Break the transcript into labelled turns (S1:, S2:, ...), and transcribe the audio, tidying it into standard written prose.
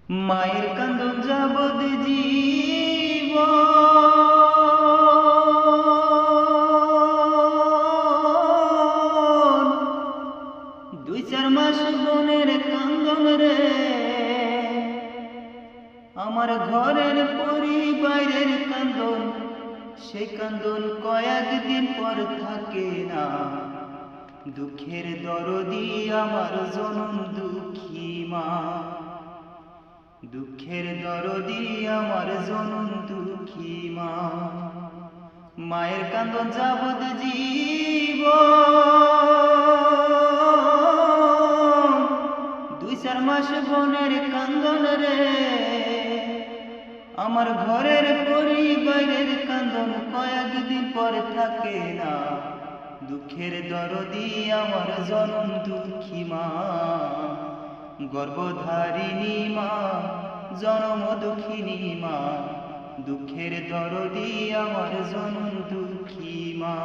S1: মায়ের কান্দন যাবদ জীব দুই চার মাস বোনের কান্দন রে আমার ঘরের পরিবারের কান্দন সেই কান্দন কয়েকদিন পর থাকে না দুঃখের দরদি আমার জনম দুঃখী মা দুঃখের দরদি আমার জনম দুঃখী মা মায়ের কান্দন যাবদ জীব দুই চার মাস বোনের কান্দন রে আমার ঘরের পরিবারের কান্দন কয়েকদিন পর থাকে না দুঃখের দরদি আমার জনম দুঃখী মা গর্ভধারিণী মা জনম দুঃখিনী মা দুঃখের দরদি আমার জনম দুঃখী মা।